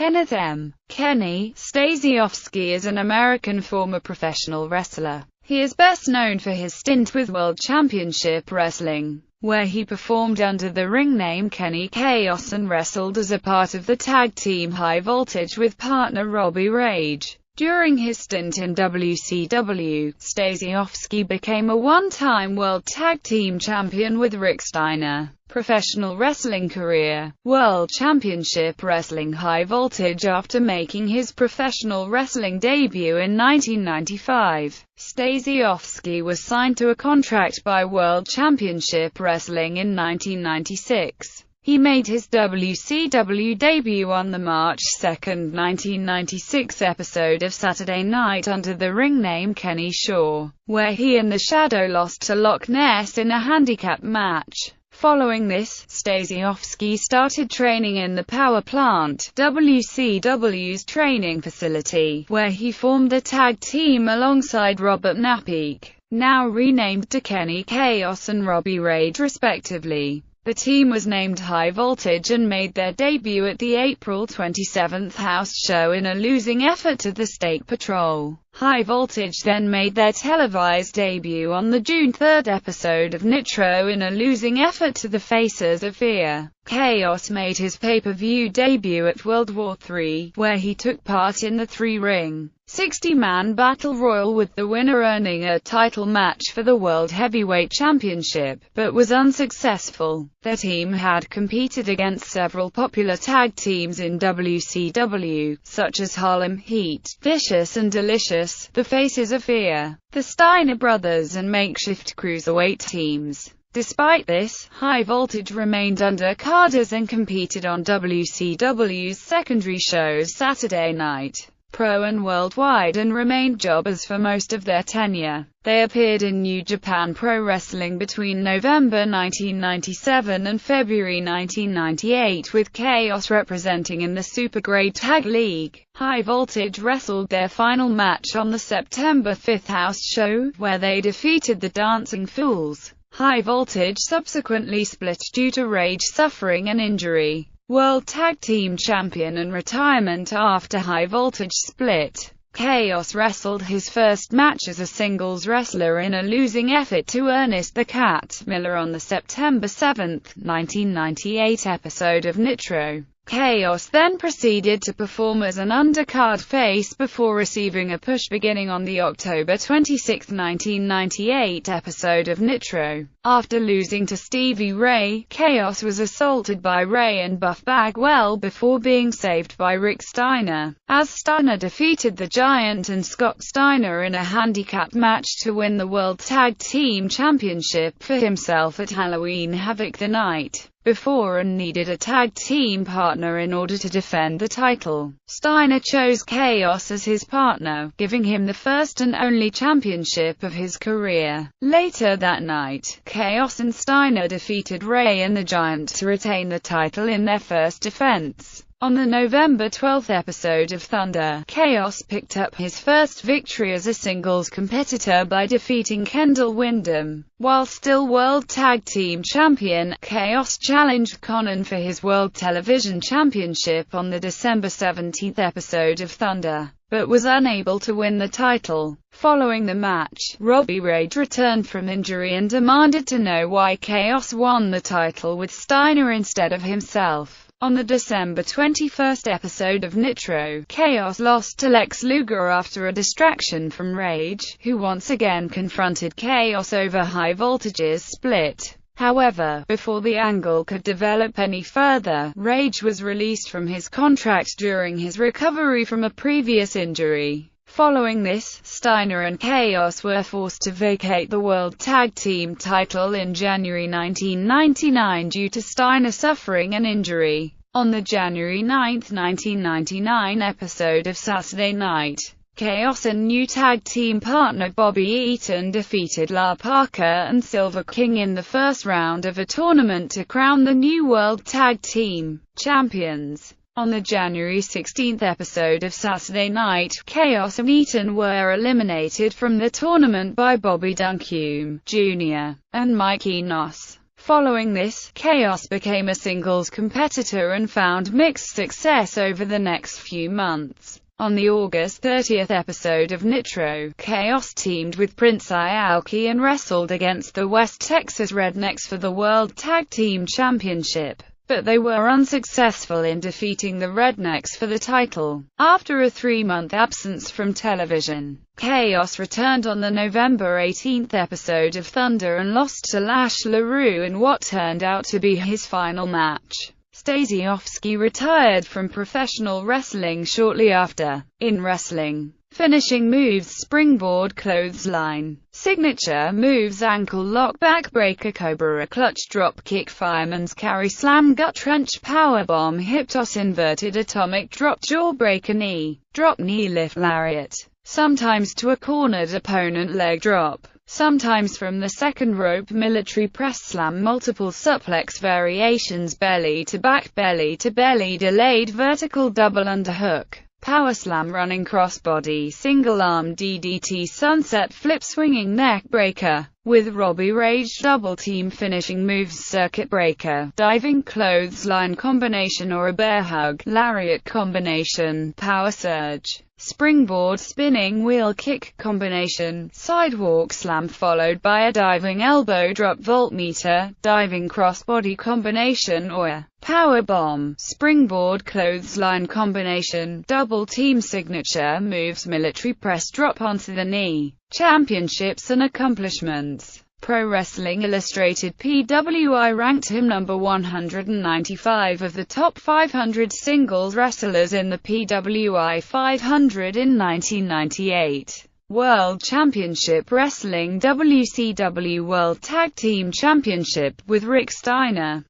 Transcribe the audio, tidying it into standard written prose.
Kenneth M. Kenny Stasiowski is an American former professional wrestler. He is best known for his stint with World Championship Wrestling, where he performed under the ring name Kenny Kaos and wrestled as a part of the tag team High Voltage with partner Robbie Rage. During his stint in WCW, Stasiowski became a one-time World Tag Team Champion with Rick Steiner. Professional wrestling career, World Championship Wrestling High Voltage. After making his professional wrestling debut in 1995, Stasiowski was signed to a contract by World Championship Wrestling in 1996. He made his WCW debut on the March 2, 1996 episode of Saturday Night under the ring name Kenny Shaw, where he and the Shadow lost to Loch Ness in a handicap match. Following this, Stasiowski started training in the Power Plant, WCW's training facility, where he formed a tag team alongside Robert Napeek, now renamed to Kenny Kaos and Robbie Rage respectively. The team was named High Voltage and made their debut at the April 27 house show in a losing effort to the State Patrol. High Voltage then made their televised debut on the June 3 episode of Nitro in a losing effort to the Faces of Fear. Kaos made his pay-per-view debut at World War III, where he took part in the three-ring, 60-man Battle Royal with the winner earning a title match for the World Heavyweight Championship, but was unsuccessful. Their team had competed against several popular tag teams in WCW, such as Harlem Heat, Vicious and Delicious, the Faces of Fear, the Steiner Brothers and makeshift cruiserweight teams. Despite this, High Voltage remained undercarders and competed on WCW's secondary shows Saturday Night Pro and Worldwide and remained jobbers for most of their tenure. They appeared in New Japan Pro Wrestling between November 1997 and February 1998, with Kaos representing in the Supergrade Tag League. High Voltage wrestled their final match on the September 5 house show, where they defeated the Dancing Fools. High Voltage subsequently split due to Rage suffering an injury. World Tag Team Champion and retirement. After High Voltage split, Kaos wrestled his first match as a singles wrestler in a losing effort to Ernest the Cat Miller on the September 7, 1998 episode of Nitro. Kaos then proceeded to perform as an undercard face before receiving a push beginning on the October 26, 1998 episode of Nitro. After losing to Stevie Ray, Kaos was assaulted by Ray and Buff Bagwell before being saved by Rick Steiner, as Steiner defeated the Giant and Scott Steiner in a handicap match to win the World Tag Team Championship for himself at Halloween Havoc the night before and needed a tag team partner in order to defend the title. Steiner chose Kaos as his partner, giving him the first and only championship of his career. Later that night, Kaos and Steiner defeated Ray and the Giant to retain the title in their first defense. On the November 12 episode of Thunder, Kaos picked up his first victory as a singles competitor by defeating Kendall Windham. While still World Tag Team Champion, Kaos challenged Conan for his World Television Championship on the December 17 episode of Thunder, but was unable to win the title. Following the match, Robbie Rage returned from injury and demanded to know why Kaos won the title with Steiner instead of himself. On the December 21 episode of Nitro, Kaos lost to Lex Luger after a distraction from Rage, who once again confronted Kaos over High Voltage's split. However, before the angle could develop any further, Rage was released from his contract during his recovery from a previous injury. Following this, Steiner and Kaos were forced to vacate the World Tag Team title in January 1999 due to Steiner suffering an injury. On the January 9, 1999 episode of Saturday Night, Kaos and new tag team partner Bobby Eaton defeated La Parka and Silver King in the first round of a tournament to crown the new World Tag Team Champions. On the January 16 episode of Saturday Night, Kaos and Eaton were eliminated from the tournament by Bobby Duncombe, Jr. and Mike Enos. Following this, Kaos became a singles competitor and found mixed success over the next few months. On the August 30th episode of Nitro, Kaos teamed with Prince Iaukea and wrestled against the West Texas Rednecks for the World Tag Team Championship, but they were unsuccessful in defeating the Rednecks for the title. After a 3-month absence from television, Kaos returned on the November 18th episode of Thunder and lost to Lash LaRue in what turned out to be his final match. Stasiowski retired from professional wrestling shortly after. In wrestling, finishing moves: springboard clothesline, signature moves: ankle lock, backbreaker, cobra clutch, drop kick, fireman's carry, slam, gut wrench, powerbomb, hip toss, inverted atomic drop, jawbreaker, knee drop, knee lift, lariat, sometimes to a cornered opponent, leg drop, sometimes from the second rope, military press slam, multiple suplex variations, belly to back, belly to belly, delayed vertical double underhook, power slam, running crossbody, single arm DDT, sunset flip, swinging neck breaker, with Robbie Rage, double team, finishing moves: circuit breaker, diving clothesline combination or a bear hug, lariat combination, power surge, springboard spinning wheel kick combination, sidewalk slam followed by a diving elbow drop, voltmeter, diving crossbody combination or a power bomb, springboard clothesline combination, double team, signature moves: military press drop onto the knee. Championships and accomplishments. Pro Wrestling Illustrated PWI ranked him number 195 of the top 500 singles wrestlers in the PWI 500 in 1998. World Championship Wrestling WCW World Tag Team Championship with Rick Steiner.